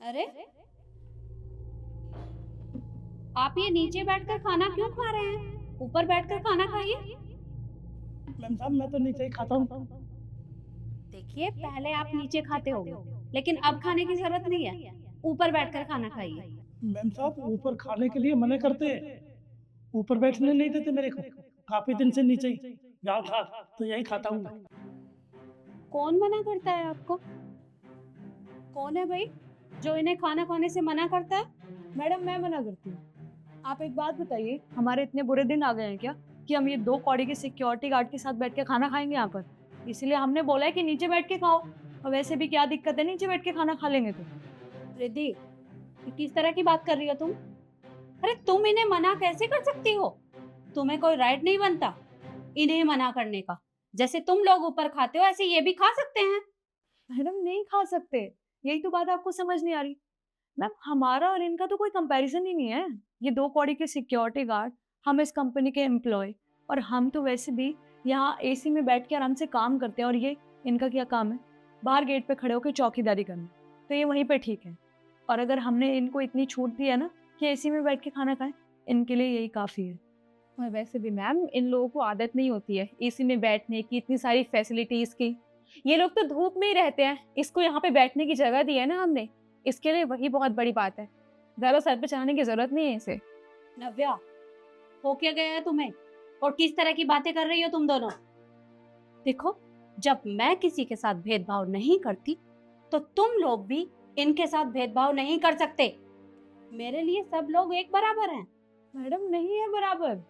अरे, आप ये नीचे बैठकर खाना क्यों खा रहे हैं? ऊपर बैठकर खाना खाइए। मैम साहब मैं तो नीचे ही खाता हूँ। देखिए, पहले आप नीचे खाते होंगे, लेकिन अब खाने की जरूरत नहीं है। ऊपर बैठकर खाना खाइए। मैम साहब ऊपर खाने के लिए मना करते हैं, ऊपर बैठने नहीं देते मेरे को। काफ़ी दिन से नीचे ही जाओ खा, तो यही खाता हूँ मैं। कौन मना करता है आपको? कौन है भाई, जो इन्हें खाना खाने से मना करता है? मैडम मैं मना करती हूँ। आप एक बात बताइए, हमारे इतने बुरे दिन आ गए हैं क्या कि हम ये 2 कौड़ी के सिक्योरिटी गार्ड के साथ बैठ के खाना खाएँगे यहाँ पर? इसीलिए हमने बोला है कि नीचे बैठ के खाओ। और वैसे भी क्या दिक्कत है नीचे बैठ के खाना खा लेंगे तो। रिद्धि, ये किस तरह की बात कर रही हो तुम? अरे, तुम इन्हें मना कैसे कर सकती हो? तुम्हें कोई राइट नहीं बनता इन्हें मना करने का। जैसे तुम लोग ऊपर खाते हो, ऐसे ये भी खा सकते हैं। मैडम नहीं खा सकते, यही तो बात आपको समझ नहीं आ रही। मैम हमारा और इनका तो कोई कंपैरिजन ही नहीं है। ये 2 कौड़ी के सिक्योरिटी गार्ड, हम इस कंपनी के एम्प्लॉय, और हम तो वैसे भी यहाँ एसी में बैठ के आराम से काम करते हैं। और ये इनका क्या काम है? बाहर गेट पे खड़े होकर चौकीदारी करना। तो ये वहीं पे ठीक है। और अगर हमने इनको इतनी छूट दी है ना कि एसी में बैठ के खाना खाएं, इनके लिए यही काफ़ी है। और वैसे भी मैम इन लोगों को आदत नहीं होती है एसी में बैठने की, इतनी सारी फैसिलिटीज की। ये लोग तो धूप में ही रहते हैं, इसको यहाँ पे बैठने की जगह दी है ना हमने, इसके लिए वही बहुत बड़ी बात है। ज़्यादा सर पे चढ़ाने की जरूरत नहीं है इसे। नव्या, हो क्या गया है तुम्हें? और किस तरह की बातें कर रही हो तुम दोनों? देखो, जब मैं किसी के साथ भेदभाव नहीं करती, तो तुम लोग भी इनके साथ भेदभाव नहीं कर सकते। मेरे लिए सब लोग एक बराबर हैं। मैडम नहीं है बराबर।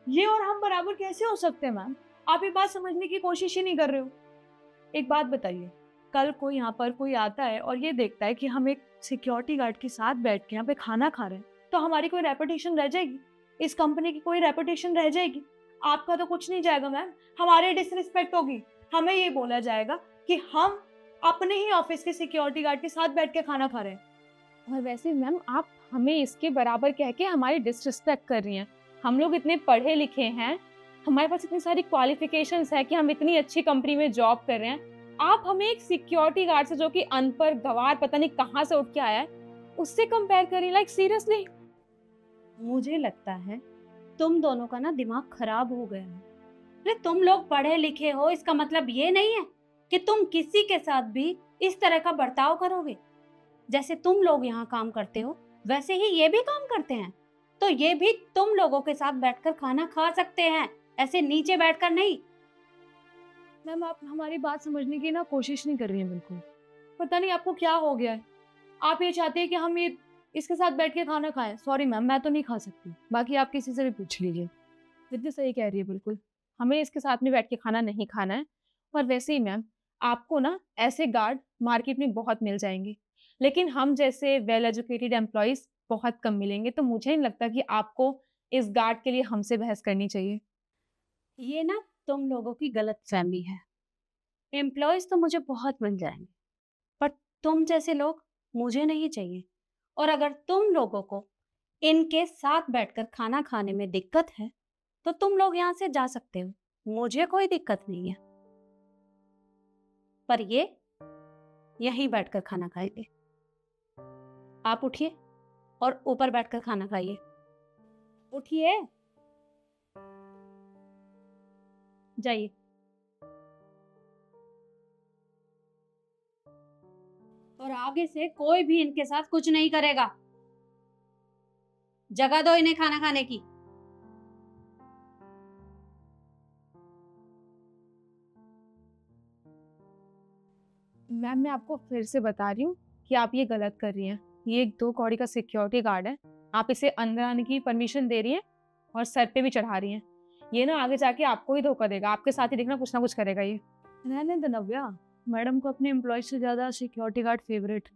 ये और हम बराबर कैसे हो सकते हैं मैम? आप ये बात समझने की कोशिश ही नहीं कर रहे हो। एक बात बताइए, कल कोई यहाँ पर कोई आता है और ये देखता है कि हम एक सिक्योरिटी गार्ड के साथ बैठ के यहाँ पे खाना खा रहे हैं, तो हमारी कोई रेपुटेशन रह जाएगी? इस कंपनी की कोई रेपुटेशन रह जाएगी? आपका तो कुछ नहीं जाएगा मैम, हमारी डिसरिस्पेक्ट होगी। हमें ये बोला जाएगा कि हम अपने ही ऑफिस के सिक्योरिटी गार्ड के साथ बैठ के खाना खा रहे हैं। और वैसे मैम आप हमें इसके बराबर कह के हमारी डिसरिस्पेक्ट कर रही हैं। हम लोग इतने पढ़े लिखे हैं, हमारे पास इतनी सारी क्वालिफिकेशंस है कि हम इतनी अच्छी कंपनी में जॉब कर रहे हैं। आप हमें एक सिक्योरिटी गार्ड से जो कि अनपढ़ गवार पता नहीं कहाँ से उठ के आया है, उससे कंपेयर करिए। Like seriously. मुझे लगता है तुम दोनों का ना दिमाग खराब हो गया है। अरे, तुम लोग पढ़े लिखे हो, इसका मतलब ये नहीं है कि तुम किसी के साथ भी इस तरह का बर्ताव करोगे। जैसे तुम लोग यहाँ काम करते हो, वैसे ही ये भी काम करते हैं। तो ये भी तुम लोगों के साथ बैठकर खाना खा सकते हैं, ऐसे नीचे बैठकर नहीं। मैम आप हमारी बात समझने की ना कोशिश नहीं कर रही हैं बिल्कुल। पता नहीं आपको क्या हो गया है। आप ये चाहते हैं कि हम ये इसके साथ बैठ के खाना खाएं। सॉरी मैम, मैं तो नहीं खा सकती, बाकी आप किसी से भी पूछ लीजिए। विद्या सही कह रही है बिल्कुल, हमें इसके साथ में बैठ के खाना नहीं खाना है। और वैसे ही मैम आपको ना ऐसे गार्ड मार्केट में बहुत मिल जाएंगे, लेकिन हम जैसे वेल एजुकेटेड एम्प्लॉयज बहुत कम मिलेंगे। तो मुझे नहीं लगता कि आपको इस गार्ड के लिए हमसे बहस करनी चाहिए। ये ना तुम लोगों की गलतफहमी है। एम्प्लॉयज तो मुझे बहुत मिल जाएंगे, पर तुम जैसे लोग मुझे नहीं चाहिए। और अगर तुम लोगों को इनके साथ बैठकर खाना खाने में दिक्कत है, तो तुम लोग यहाँ से जा सकते हो, मुझे कोई दिक्कत नहीं है। पर ये यहीं बैठकर खाना खाएंगे। आप उठिए और ऊपर बैठकर खाना खाइए। उठिए, जाइए। और आगे से कोई भी इनके साथ कुछ नहीं करेगा। जगह दो इन्हें खाना खाने की। मैम मैं आपको फिर से बता रही हूँ कि आप ये गलत कर रही हैं। ये एक 2 कौड़ी का सिक्योरिटी गार्ड है, आप इसे अंदर आने की परमिशन दे रही हैं और सर पे भी चढ़ा रही हैं। ये ना आगे जाके आपको ही धोखा देगा, आपके साथ ही देखना कुछ ना कुछ करेगा ये। रहने दो नव्या, मैडम को अपने एम्प्लॉय से ज्यादा सिक्योरिटी गार्ड फेवरेट।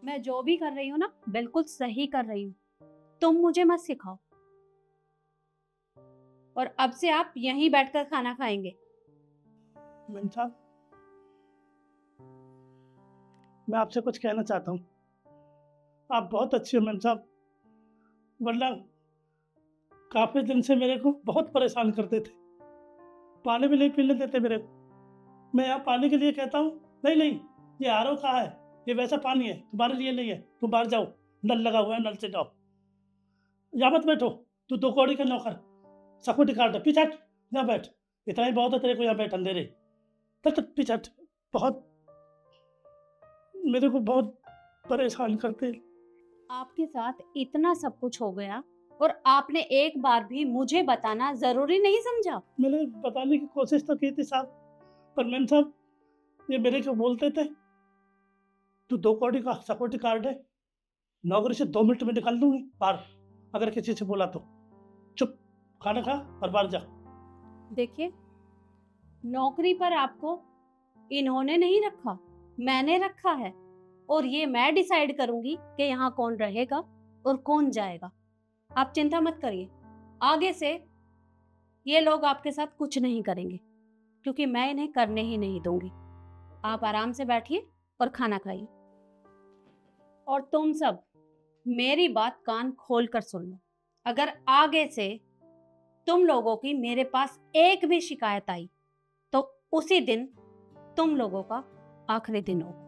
मैं जो भी कर रही हूँ ना, बिल्कुल सही कर रही हूँ। तुम मुझे मत सिखाओ। और अब से आप यहीं बैठकर खाना खाएंगे। मैम साहब मैं आपसे कुछ कहना चाहता हूँ। आप बहुत अच्छे हो मैम साहब, वरना काफ़ी दिन से मेरे को बहुत परेशान करते थे। पानी भी नहीं पीने देते मेरे को। मैं यहाँ पानी के लिए कहता हूँ, नहीं नहीं ये आरओ कहाँ है, ये वैसा पानी है, तुम्हारे लिए नहीं है। तुम बाहर जाओ, नल लगा हुआ है, नल से जाओ। यहाँ मत बैठो, तू 2 कौड़ी का नौकर, सिक्योरिटी गार्ड है, पीछे हट, यहाँ बैठ। इतना ही बहुत है तेरे को यहाँ बैठ अंधेरे। चल पीछे हट। बहुत मेरे को बहुत परेशान करते हैं। आपके साथ इतना सब कुछ हो गया और आपने एक बार भी मुझे बताना जरूरी नहीं समझा? मैंने बताने की कोशिश तो की थी साहब, पर मैम साहब ये मेरे को बोलते थे, तू 2 कौड़ी का सिक्योरिटी गार्ड है, नौकरी से 2 मिनट में निकाल दूंगी बाहर अगर किसी से बोला तो। चुप, खाना खा और बाहर जा। देखिए, नौकरी पर आपको इन्होंने नहीं रखा, मैंने रखा है, और ये मैं डिसाइड करूंगी कि यहाँ कौन रहेगा और कौन जाएगा। आप चिंता मत करिए, आगे से ये लोग आपके साथ कुछ नहीं करेंगे, क्योंकि मैं इन्हें करने ही नहीं दूंगी। आप आराम से बैठिए और खाना खाइए। और तुम सब मेरी बात कान खोल कर सुन लो, अगर आगे से तुम लोगों की मेरे पास एक भी शिकायत आई तो उसी दिन तुम लोगों का आखिरी दिन होगा।